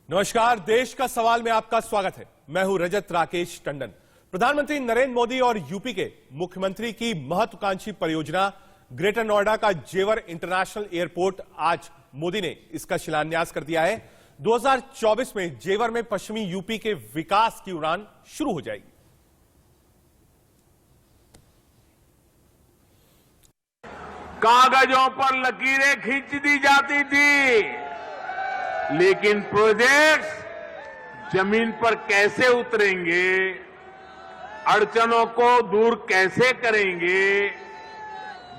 नमस्कार, देश का सवाल में आपका स्वागत है। मैं हूं रजत राकेश टंडन। प्रधानमंत्री नरेंद्र मोदी और यूपी के मुख्यमंत्री की महत्वाकांक्षी परियोजना ग्रेटर नोएडा का जेवर इंटरनेशनल एयरपोर्ट, आज मोदी ने इसका शिलान्यास कर दिया है। 2024 में जेवर में पश्चिमी यूपी के विकास की उड़ान शुरू हो जाएगी। कागजों पर लकीरें खींच दी जाती थी, लेकिन प्रोजेक्ट्स जमीन पर कैसे उतरेंगे, अड़चनों को दूर कैसे करेंगे,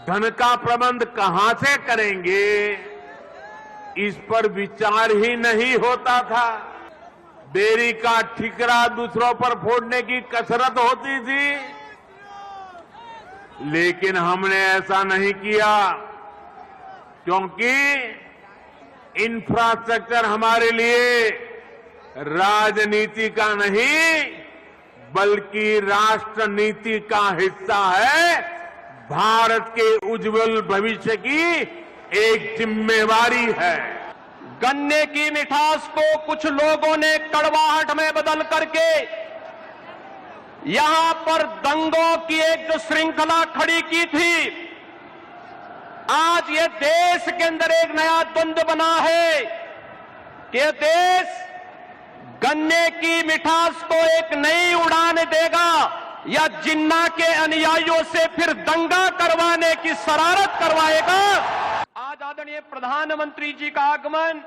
धन का प्रबंध कहां से करेंगे, इस पर विचार ही नहीं होता था। देरी का ठिकरा दूसरों पर फोड़ने की कसरत होती थी, लेकिन हमने ऐसा नहीं किया, क्योंकि इंफ्रास्ट्रक्चर हमारे लिए राजनीति का नहीं बल्कि राष्ट्र नीति का हिस्सा है। भारत के उज्जवल भविष्य की एक जिम्मेवारी है। गन्ने की मिठास को कुछ लोगों ने कड़वाहट में बदल करके यहां पर दंगों की एक जो श्रृंखला खड़ी की थी, आज ये देश के अंदर एक नया द्वंद्व बना है कि देश गन्ने की मिठास को एक नई उड़ान देगा या जिन्ना के अनुयायियों से फिर दंगा करवाने की शरारत करवाएगा। आज आदरणीय प्रधानमंत्री जी का आगमन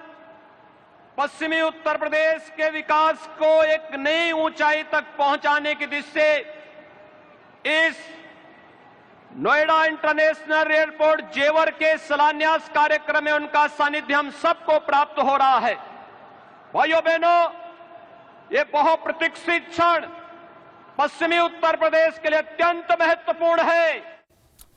पश्चिमी उत्तर प्रदेश के विकास को एक नई ऊंचाई तक पहुंचाने की दिशा से इस नोएडा इंटरनेशनल एयरपोर्ट जेवर के शिलान्यास कार्यक्रम में उनका सानिध्य हम सबको प्राप्त हो रहा है। भाइयों बहनों, ये बहुप्रतीक्षित क्षण पश्चिमी उत्तर प्रदेश के लिए अत्यंत महत्वपूर्ण है।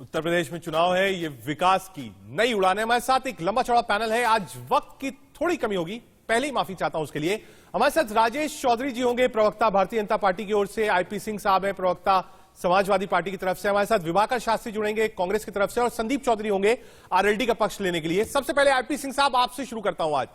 उत्तर प्रदेश में चुनाव है, ये विकास की नई उड़ान है। हमारे साथ एक लंबा चौड़ा पैनल है। आज वक्त की थोड़ी कमी होगी, पहले ही माफी चाहता हूं उसके लिए। हमारे साथ राजेश चौधरी जी होंगे, प्रवक्ता भारतीय जनता पार्टी की ओर से। आईपी सिंह साहब हैं, प्रवक्ता समाजवादी पार्टी की तरफ से। हमारे साथ विभाकर शास्त्री जुड़ेंगे कांग्रेस की तरफ से, और संदीप चौधरी होंगे आरएलडी का पक्ष लेने के लिए। सबसे पहले आईपी सिंह साहब, आपसे शुरू करता हूं। आज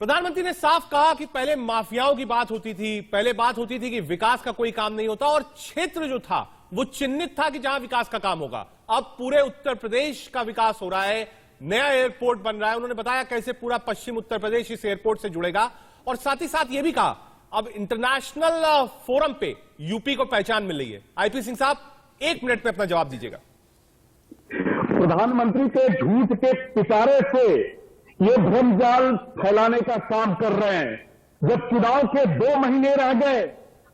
प्रधानमंत्री ने साफ कहा कि पहले माफियाओं की बात होती थी, पहले बात होती थी कि विकास का कोई काम नहीं होता, और क्षेत्र जो था वो चिन्हित था कि जहां विकास का काम होगा। अब पूरे उत्तर प्रदेश का विकास हो रहा है, नया एयरपोर्ट बन रहा है। उन्होंने बताया कैसे पूरा पश्चिम उत्तर प्रदेश इस एयरपोर्ट से जुड़ेगा, और साथ ही साथ यह भी कहा अब इंटरनेशनल फोरम पे यूपी को पहचान मिल रही है। आईपी सिंह साहब, 1 मिनट में अपना जवाब दीजिएगा। प्रधानमंत्री के झूठ के पिटारे से ये भ्रमजाल फैलाने का काम कर रहे हैं। जब चुनाव के 2 महीने रह गए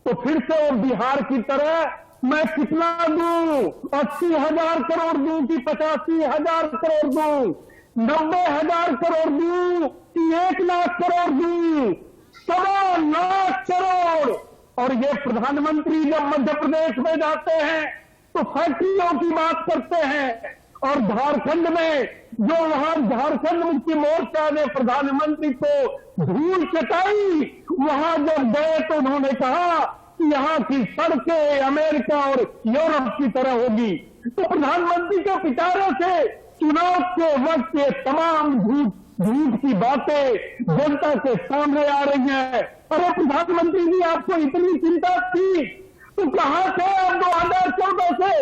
तो फिर से वो बिहार की तरह मैं कितना दूं, 80,000 करोड़ दूं कि 85,000 करोड़ दूं, 90,000 करोड़ दूं कि 1 लाख करोड़ दूं, 1.25 लाख करोड़। और ये प्रधानमंत्री जब मध्य प्रदेश में जाते हैं तो फैक्ट्रियों की बात करते हैं, और झारखंड में जो वहां झारखंड मुक्ति मोर्चा ने प्रधानमंत्री को धूल चटाई, वहां जब गए तो उन्होंने कहा कि यहां की सड़कें अमेरिका और यूरोप की तरह होगी। तो प्रधानमंत्री के पिटारे से चुनाव के वक्त ये तमाम झूठ की बातें जनता के सामने आ रही हैं। अरे प्रधानमंत्री जी, आपको इतनी चिंता थी तो कहां थे आप 2014 से,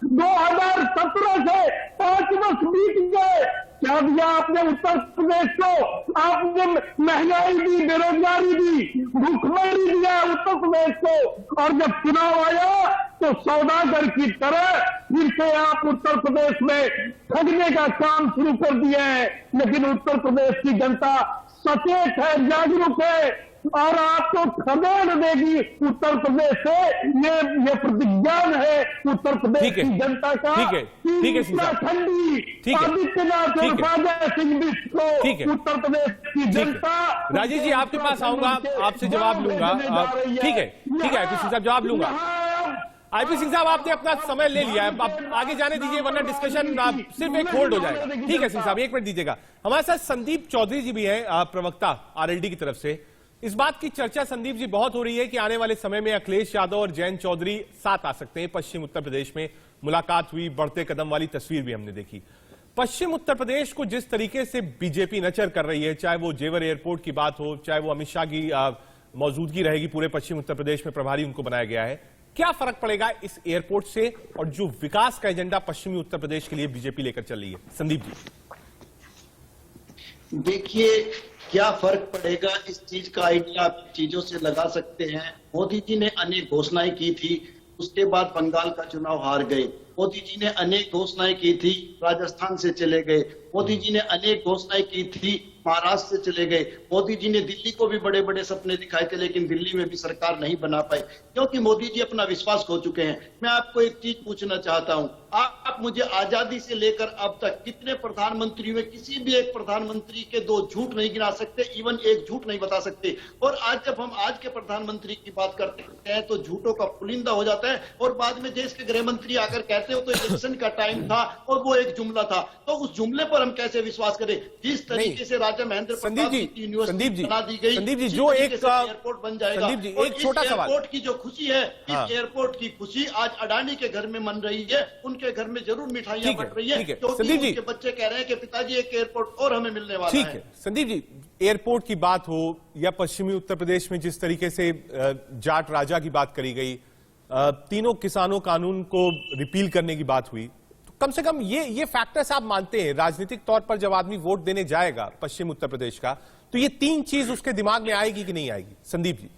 2017 से 5 वर्ष बीत गए? क्या दिया आपने उत्तर प्रदेश को? आपने महंगाई दी, बेरोजगारी दी, भूखमरी दिया उत्तर प्रदेश को, और जब चुनाव आया तो सौदागर की तरह फिर से आप उत्तर प्रदेश में ठगने का काम शुरू कर दिया है। लेकिन उत्तर प्रदेश की जनता सचेत है, जागरूक है, और आपको खबर देगी उत्तर प्रदेश से। ये प्रतिज्ञान है उत्तर प्रदेश की जनता का। ठीक है ठंडी आदित्यनाथ और राजा सिंह बिष्ट को उत्तर प्रदेश की जनता। राजेश जी, आपके पास आऊंगा, आपसे जवाब लूंगा। ठीक है आईपी सिंह साहब, जवाब लूंगा। आईपी सिंह साहब, आपने अपना समय ले लिया है, आप आगे जाने दीजिए, वरना डिस्कशन सिर्फ एक होल्ड हो जाएगा। ठीक है सिंह साहब, 1 मिनट दीजिएगा। हमारे साथ संदीप चौधरी जी भी हैं, प्रवक्ता आरएलडी की तरफ से। इस बात की चर्चा संदीप जी बहुत हो रही है कि आने वाले समय में अखिलेश यादव और जयंत चौधरी साथ आ सकते हैं। पश्चिम उत्तर प्रदेश में मुलाकात हुई, बढ़ते कदम वाली तस्वीर भी हमने देखी। पश्चिम उत्तर प्रदेश को जिस तरीके से बीजेपी नचर कर रही है, चाहे वो जेवर एयरपोर्ट की बात हो, चाहे वो अमित शाह की मौजूदगी रहेगी पूरे पश्चिम उत्तर प्रदेश में, प्रभारी उनको बनाया गया है, क्या फर्क पड़ेगा इस एयरपोर्ट से और जो विकास का एजेंडा पश्चिमी उत्तर प्रदेश के लिए बीजेपी लेकर चल रही है? संदीप जी, देखिए क्या फर्क पड़ेगा, इस चीज का आइडिया आप चीजों से लगा सकते हैं। मोदी जी ने अनेक घोषणाएं की थी, उसके बाद बंगाल का चुनाव हार गए। मोदी जी ने अनेक घोषणाएं की थी, राजस्थान से चले गए। मोदी जी ने अनेक घोषणाएं की थी, महाराष्ट्र से चले गए। मोदी जी ने दिल्ली को भी बड़े बड़े सपने दिखाए थे, लेकिन दिल्ली में भी सरकार नहीं बना पाई, क्योंकि मोदी जी अपना विश्वास खो चुके हैं। मैं आपको एक चीज पूछना चाहता हूं, आप मुझे आजादी से लेकर अब तक कितने प्रधानमंत्री में किसी भी एक प्रधानमंत्री के दो झूठ नहीं गिना सकते, इवन एक झूठ नहीं बता सकते। और आज जब हम आज के प्रधानमंत्री की बात करते हैं तो झूठों का पुलिंदा हो जाता है, और बाद में देश के गृह मंत्री आकर कहते हो तो इलेक्शन का टाइम था और वो एक जुमला था। तो उस जुमले पर हम कैसे विश्वास करें? जिस तरीके से राजा महेंद्र प्रताप की यूनिवर्सिटी बना दी गई, संदीप जी, जो एक एयरपोर्ट बन जाएगा। संदीप जी, एक छोटा सवाल, एयरपोर्ट की जो खुशी है, हाँ। इस एयरपोर्ट की खुशी आज अडानी के घर में मन रही है, उनके घर में जरूर मिठाइयां बट रही है, क्योंकि उनके बच्चे कह रहे हैं कि पिताजी एक एयरपोर्ट और हमें मिलने वाला है। ठीक है संदीप जी, एयरपोर्ट की बात हो या पश्चिमी उत्तर प्रदेश में जिस तरीके से जाट राजा की बात करी गई, तीनों किसानों कानून को रिपील करने की बात हुई, तो कम से कम ये फैक्टर्स आप मानते हैं राजनीतिक तौर पर जब आदमी वोट देने जाएगा पश्चिम उत्तर प्रदेश का, तो ये तीन चीज उसके दिमाग में आएगी कि नहीं आएगी? संदीप जी,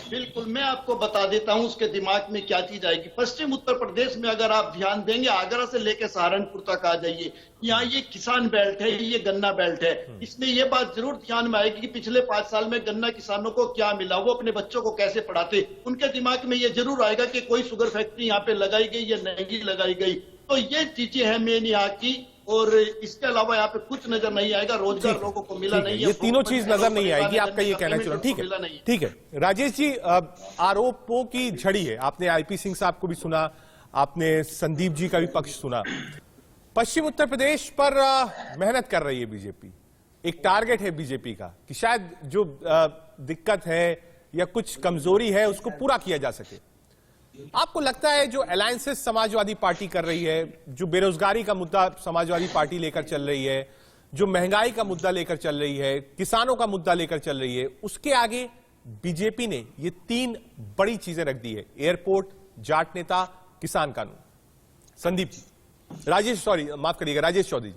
बिल्कुल, मैं आपको बता देता हूं उसके दिमाग में क्या चीज आएगी। पश्चिम उत्तर प्रदेश में अगर आप ध्यान देंगे, आगरा से लेकर सहारनपुर तक आ जाइए, यहाँ ये किसान बेल्ट है, ये गन्ना बेल्ट है। इसमें ये बात जरूर ध्यान में आएगी कि पिछले 5 साल में गन्ना किसानों को क्या मिला, वो अपने बच्चों को कैसे पढ़ाते। उनके दिमाग में ये जरूर आएगा कि कोई शुगर फैक्ट्री यहाँ पे लगाई गई या नहीं लगाई गई। तो ये चीजें हैं मेन यहाँ की, और इसके अलावा यहाँ पे कुछ नजर नहीं आएगा। रोजगार लोगों को मिला नहीं है, ये तीनों चीज नजर नहीं आएगी, आपका ये कहना चलो ठीक है। ठीक है राजेश जी, आरोपों की झड़ी है, आपने आईपी सिंह साहब को भी सुना, आपने संदीप जी का भी पक्ष सुना। पश्चिम उत्तर प्रदेश पर मेहनत कर रही है बीजेपी, एक टारगेट है बीजेपी का कि शायद जो दिक्कत है या कुछ कमजोरी है उसको पूरा किया जा सके। आपको लगता है जो अलायंसेस समाजवादी पार्टी कर रही है, जो बेरोजगारी का मुद्दा समाजवादी पार्टी लेकर चल रही है, जो महंगाई का मुद्दा लेकर चल रही है, किसानों का मुद्दा लेकर चल रही है, उसके आगे बीजेपी ने ये 3 बड़ी चीजें रख दी है, एयरपोर्ट, जाट नेता, किसान कानून? संदीप जी, माफ करिएगा राजेश चौधरी जी।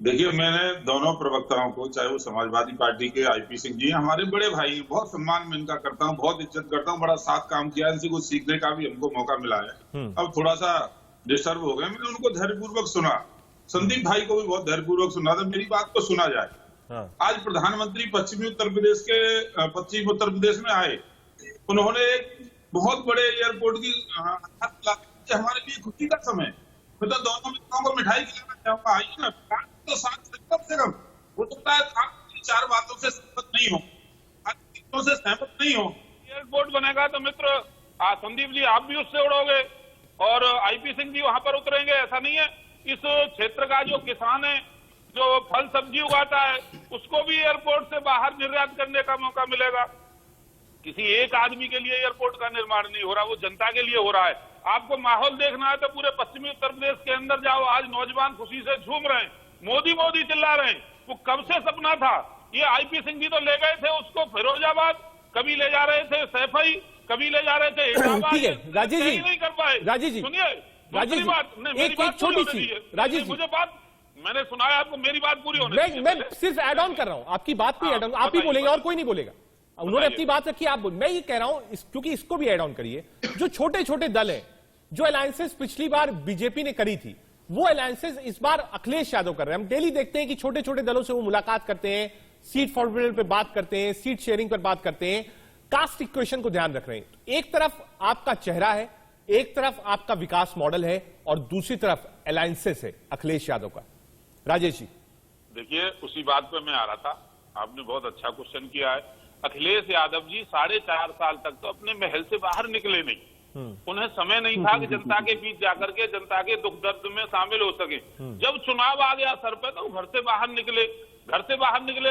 देखिए, मैंने दोनों प्रवक्ताओं को, चाहे वो समाजवादी पार्टी के आईपी सिंह जी, हमारे बड़े भाई, बहुत सम्मान में इनका करता हूँ, बहुत इज्जत करता हूँ, बड़ा साथ काम किया, इनसे कुछ सीखने का भी हमको मौका मिला है। अब थोड़ा सा डिस्टर्ब हो गए, मैंने उनको धैर्यपूर्वक सुना, संदीप भाई को भी बहुत धैर्यपूर्वक सुना था, मेरी बात को सुना जाए। आज प्रधानमंत्री पश्चिम उत्तर प्रदेश में आए, उन्होंने एक बहुत बड़े एयरपोर्ट की हमारे लिए खुशी का समय, मैं तो दोनों मित्रों को मिठाई खिलाना चाहूंगा, आइए ना, तो साथ कम से कम हो सकता है आप 4 बातों से सहमत नहीं हो, एयरपोर्ट बनेगा तो मित्र संदीप जी आप भी उससे उड़ोगे और आईपी सिंह जी वहां पर उतरेंगे, ऐसा नहीं है। इस क्षेत्र का जो किसान है, जो फल सब्जी उगाता है, उसको भी एयरपोर्ट से बाहर निर्यात करने का मौका मिलेगा। किसी एक आदमी के लिए एयरपोर्ट का निर्माण नहीं हो रहा, वो जनता के लिए हो रहा है। आपको माहौल देखना है तो पूरे पश्चिमी उत्तर प्रदेश के अंदर जाओ, आज नौजवान खुशी से झूम रहे हैं, मोदी मोदी चिल्ला रहे हैं। वो कब से सपना था, ये आईपी सिंह जी तो ले गए थे उसको फिरोजाबाद, कभी ले जा रहे थे सैफई, कभी ले जा रहे थे इलाहाबाद। ठीक है राजेश जी, नहीं कर पाए। राजेश जी सुनिए, राजेश जी, एक छोटी सी, राजेश जी मुझे बात, मैंने सुनाया आपको, मेरी बात पूरी होने दीजिए। मैं सिर्फ ऐड ऑन कर रहा हूं, आपकी बात पे ऐड ऑन, आप ही बोलेंगे और कोई नहीं बोलेगा। उन्होंने अपनी बात रखी, आप बोल, मैं ये कह रहा हूं क्योंकि इसको भी ऐड ऑन करिए। जो छोटे छोटे दल हैं, जो अलायंसेस पिछली बार बीजेपी ने करी थी, वो अलायंसेस इस बार अखिलेश यादव कर रहे हैं। हम डेली देखते हैं कि छोटे छोटे दलों से वो मुलाकात करते हैं, सीट फॉरवर्ड पे बात करते हैं, सीट शेयरिंग पर बात करते हैं, कास्ट इक्वेशन को ध्यान रख रहे हैं। एक तरफ आपका चेहरा है, एक तरफ आपका विकास मॉडल है, और दूसरी तरफ अलायंसेस है अखिलेश यादव का। राजेश जी, देखिए उसी बात पे मैं आ रहा था, आपने बहुत अच्छा क्वेश्चन किया है। अखिलेश यादव जी 4.5 साल तक तो अपने महल से बाहर निकले नहीं, उन्हें समय नहीं था कि जनता के बीच जाकर के जनता के दुख दर्द में शामिल हो सके। जब चुनाव आ गया सर पे तो घर से बाहर निकले,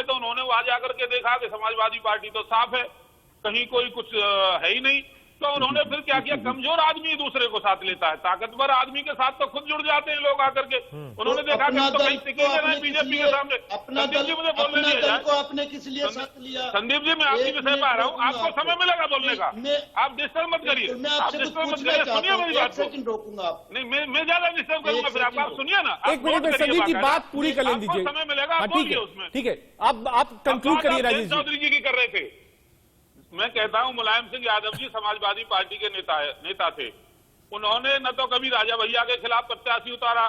तो उन्होंने वहां जाकर के देखा कि समाजवादी पार्टी तो साफ है, कहीं कोई कुछ है ही नहीं, तो उन्होंने फिर क्या किया, कमजोर आदमी दूसरे को साथ लेता है, ताकतवर आदमी के साथ तो खुद जुड़ जाते हैं लोग आकर के। उन्होंने देखा कि हम तो कहीं टिकेंगे नहीं बीजेपी के सामने। संदीप जी मुझे बोलने दीजिए, आपने किस लिए साथ लिया? संदीप जी मैं आपके विषय पर आ रहा हूँ, आपको समय मिलेगा बोलने का, आप डिस्टर्ब मत करिए, आप डिस्टर्ब मत करिए, सुनिए मेरी बात को। रोकूंगा नहीं मैं ज्यादा डिस्टर्ब करूंगा फिर आप सुनिए ना। एक मिनट में संदीप जी बात पूरी कर लें दीजिए। समय मिलेगा आप बोलिए उसमें। ठीक है, अब आप कंक्लूड करिए राजेश जी। चौधरी जी की कर रहे थे, मैं कहता हूं मुलायम सिंह यादव जी समाजवादी पार्टी के नेता थे। उन्होंने न तो कभी राजा भैया के खिलाफ प्रत्याशी उतारा,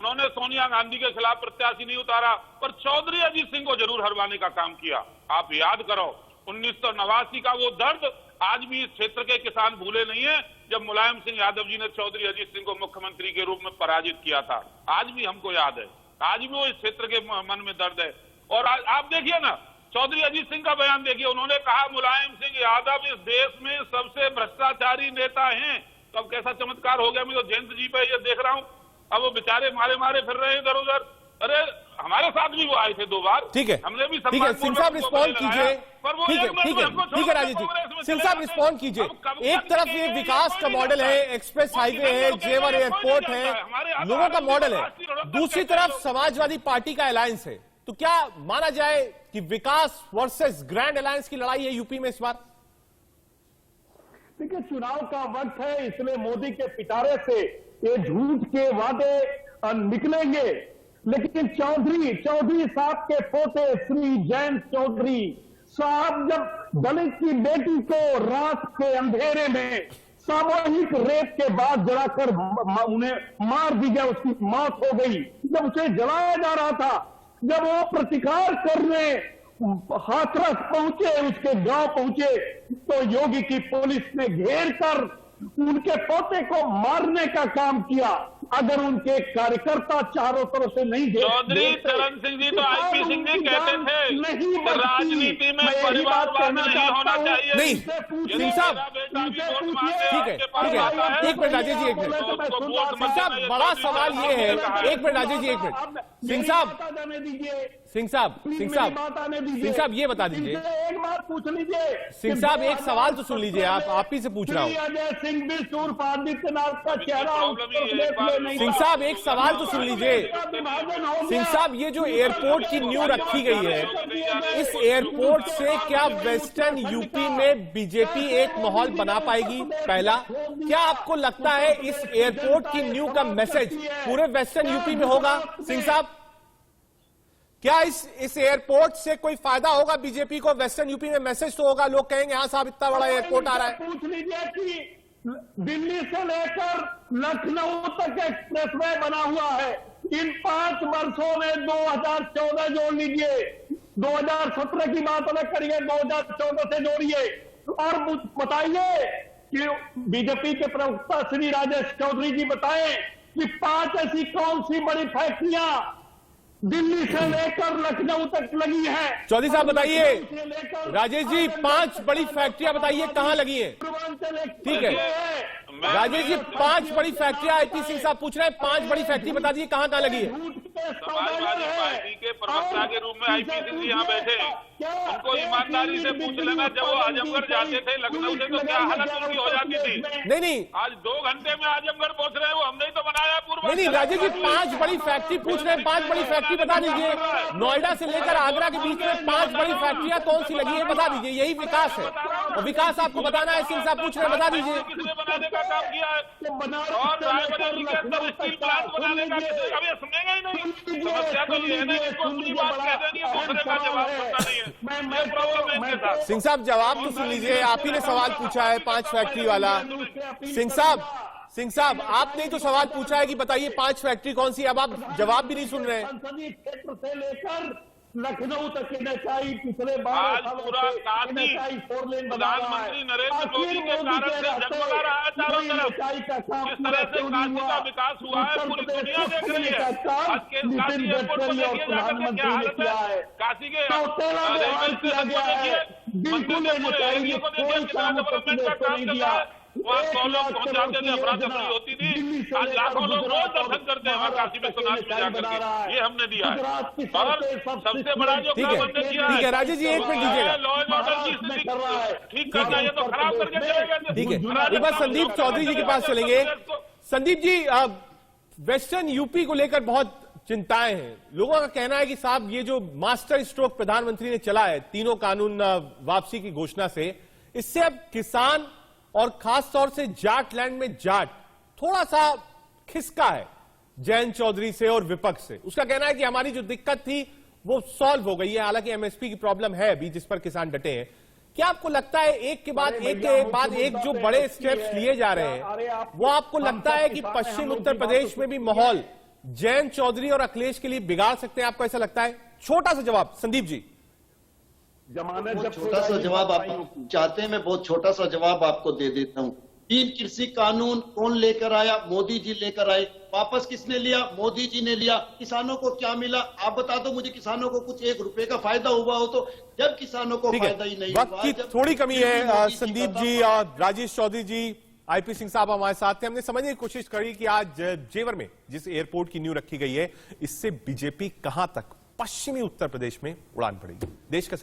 उन्होंने सोनिया गांधी के खिलाफ प्रत्याशी नहीं उतारा, पर चौधरी अजीत सिंह को जरूर हरवाने का काम किया। आप याद करो 1989 का वो दर्द आज भी इस क्षेत्र के किसान भूले नहीं है, जब मुलायम सिंह यादव जी ने चौधरी अजीत सिंह को मुख्यमंत्री के रूप में पराजित किया था। आज भी हमको याद है, आज भी वो इस क्षेत्र के मन में दर्द है। और आप देखिए ना चौधरी अजीत सिंह का बयान देखिए, उन्होंने कहा मुलायम सिंह यादव इस देश में सबसे भ्रष्टाचारी नेता हैं। तो अब कैसा चमत्कार हो गया, मैं तो जयंत जी पे ये देख रहा हूं, अब वो बेचारे मारे फिर रहे इधर उधर। अरे हमारे साथ भी वो आए थे 2 बार, ठीक है, हमने भी ठीक है, सिंह साहब रिस्पॉन्ड कीजिए। ठीक है राजेश जी, सिंह साहब रिस्पॉन्ड कीजिए। एक तरफ ये विकास का मॉडल है, एक्सप्रेस हाईवे है, जेवर एयरपोर्ट है, लोगों का मॉडल है, दूसरी तरफ समाजवादी पार्टी का अलायंस है। तो क्या माना जाए कि विकास वर्सेस ग्रैंड अलायंस की लड़ाई है यूपी में इस बार? देखिए, चुनाव का वक्त है, इसलिए मोदी के पिटारे से ये झूठ के वादे निकलेंगे। लेकिन चौधरी साहब के पोते श्री जयंत चौधरी साहब जब दलित की बेटी को रात के अंधेरे में सामूहिक रेप के बाद जलाकर उन्हें मार दी गया, उसकी मौत हो गई, जब उसे जलाया जा रहा था, जब वो प्रतिकार करने हाथरस पहुंचे, उसके गांव पहुंचे, तो योगी की पुलिस ने घेर कर उनके पोते को मारने का काम किया। अगर उनके कार्यकर्ता चारों तरफ से नहीं चौधरी चरण सिंह जी तो आईपी सिंह जी कहते थे राजनीति में परिवारवाद नहीं होना चाहिए। नहीं सिंह साहब, ठीक है, एक मिनट राजेश जी, एक मिनट सिंह साहब, बड़ा सवाल ये है, एक मिनट राजेश जी, एक मिनट सिंह साहब, सिंह साहब ये बता दीजिए, एक बात पूछ लीजिए सिंह साहब, एक सवाल तो सुन लीजिए, आप ही से पूछ रहा हूँ। अजय सिंह भी सूर्य आदित्यनाथ का चेहरा, सिंह साहब एक सवाल तो सुन लीजिए। सिंह साहब, ये जो एयरपोर्ट की नींव रखी गई है, इस एयरपोर्ट से क्या वेस्टर्न यूपी में बीजेपी एक माहौल बना पाएगी? पहला, क्या आपको लगता है इस एयरपोर्ट की नींव का मैसेज पूरे वेस्टर्न यूपी में होगा? सिंह साहब, क्या इस एयरपोर्ट से कोई फायदा होगा बीजेपी को? वेस्टर्न यूपी में मैसेज तो होगा, लोग कहेंगे हाँ साहब इतना बड़ा एयरपोर्ट आ रहा है। पूछ लीजिए कि दिल्ली से लेकर लखनऊ तक एक्सप्रेसवे बना हुआ है, इन 5 वर्षों में 2014 जोड़ लीजिए, 2017 की बात अलग करिए, 2014 से जोड़िए, और बताइए कि बीजेपी के प्रवक्ता श्री राजेश चौधरी जी बताएं कि 5 ऐसी कौन सी बड़ी फैक्ट्रियां दिल्ली से लेकर लखनऊ तक लगी है। चौधरी साहब बताइए, राजेश जी 5 बड़ी फैक्ट्रियां बताइए कहां लगी है? ठीक है राजेश जी, 5 बड़ी फैक्ट्रियां आईपी सिंह साहब पूछ रहे हैं, 5 बड़ी फैक्ट्री बता दीजिए कहां कहां लगी है? समाजवादी पार्टी के प्रवक्ता के रूप में आईपी सिंह जी यहाँ बैठे, उनको ईमानदारी से पूछ लेना, जब वो आजमगढ़ जाते थे लखनऊ से तो क्या हालत उनकी हो जाती थी? नहीं आज 2 घंटे में आजमगढ़ पहुंच रहे हैं, वो हमने ही तो बनाया पूर्व। नहीं राजेश जी, 5 बड़ी फैक्ट्री पूछ रहे हैं, 5 बड़ी फैक्ट्री बता दीजिए। नोएडा से लेकर आगरा के बीच में 5 बड़ी फैक्ट्रियां कौन सी लगी है बता दीजिए, यही विकास है, और विकास आपको बताना है। सिंह साहब पूछ रहे हैं, बता दीजिए। किसने बनाने का काम किया है? और रायबरेली के अंदर स्टील प्लांट बनाने का अब ये सुनेगा ही नहीं। समस्या तो ये है ना, इसको अपनी बात कह देनी है, दूसरे का जवाब पता नहीं है, प्रॉब्लम है इनके साथ। सिंह साहब जवाब तो सुन लीजिए, आप ही ने सवाल पूछा है 5 फैक्ट्री वाला। सिंह साहब आपने तो सवाल पूछा है कि बताइए 5 फैक्ट्री कौन सी, अब आप जवाब भी नहीं सुन रहे हैं। संसदीय क्षेत्र से लेकर लखनऊ तक NHI पिछले 12 आज सालों पूरा काशी प्रधानमंत्री नरेंद्र मोदी के कारण से जगमगा रहा है चारों तरफ। जिस तरह से काशी का विकास हुआ है पूरी दुनिया देख रही है। आज के काशी एयरपोर्ट को देखिए जाकर के क्या हालत है, काशी के रेलवे स्टेशन को देखिए, मंदिर को देखिए कितना डेवलपमेंट का काम चल रहा है। वहाँ 100 लोग पहुंच जाते थे, अफरा तफरी होती थी। आज लाखों लोग रोज दर्शन करते हैं वहाँ काशी विश्वनाथ में जाकर के। ये हमने दिया है। और सबसे बड़ा जो काम हमने किया है, ठीक है राजेश जी, 1 मिनट दीजिएगा। लॉ एंड ऑर्डर की स्थिति ठीक करना, ये तो खराब करके चलेगा। ठीक है, एक बार संदीप चौधरी जी के पास चलेंगे। संदीप जी, वेस्टर्न यूपी को लेकर बहुत चिंताएं हैं। लोगों का कहना है कि साहब ये जो मास्टर स्ट्रोक प्रधानमंत्री ने चला है तीनों कानून वापसी की घोषणा से, इससे अब किसान और खास तौर से जाट लैंड में जाट थोड़ा सा खिसका है जयंत चौधरी से और विपक्ष से। उसका कहना है कि हमारी जो दिक्कत थी वो सॉल्व हो गई है, हालांकि एमएसपी की प्रॉब्लम है अभी जिस पर किसान डटे हैं। क्या आपको लगता है एक के बाद एक जो बड़े स्टेप्स लिए जा रहे हैं, वो आपको लगता है कि पश्चिम उत्तर प्रदेश में भी माहौल जयंत चौधरी और अखिलेश के लिए बिगाड़ सकते हैं? आपको ऐसा लगता है? छोटा सा जवाब संदीप जी। बहुत छोटा सा जवाब आप चाहते हैं, मैं बहुत छोटा सा जवाब आपको दे देता हूं। 3 कृषि कानून कौन लेकर आया? मोदी जी लेकर आए। वापस किसने लिया? मोदी जी ने लिया। किसानों को क्या मिला? आप बता दो मुझे, किसानों को कुछ 1 रुपए का फायदा हुआ हो तो? जब किसानों को फायदा ही नहीं वक्त हुआ, की थोड़ी कमी है। संदीप जी और राजेश चौधरी जी, आईपी सिंह साहब हमारे साथ थे। हमने समझने की कोशिश करी कि आज जेवर में जिस एयरपोर्ट की नींव रखी गई है, इससे बीजेपी कहां तक पश्चिमी उत्तर प्रदेश में उड़ान पड़ेगी। देश का